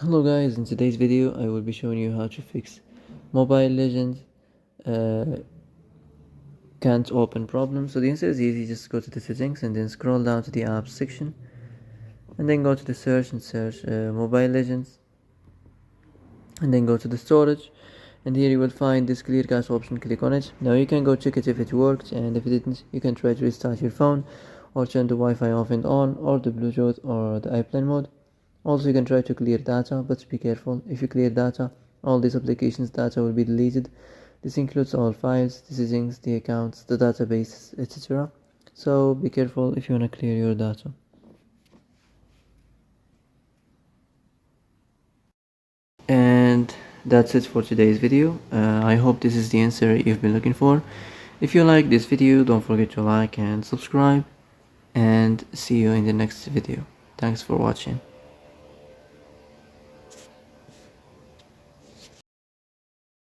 Hello guys, in today's video I will be showing you how to fix Mobile Legends can't open problem. So the answer is easy. Just go to the settings and then scroll down to the apps section and then go to the search and search Mobile Legends and then go to the storage, and here you will find this clear cache option. Click on it. Now you can go check it if it worked, and if it didn't you can try to restart your phone or turn the Wi-Fi off and on, or the Bluetooth or the airplane mode. Also you can try to clear data, but be careful. If you clear data, all these applications data will be deleted. This includes all files, the settings, the accounts, the databases, etc. So be careful if you want to clear your data. And that's it for today's video. I hope this is the answer you've been looking for. If you like this video, don't forget to like and subscribe, and see you in the next video. Thanks for watching.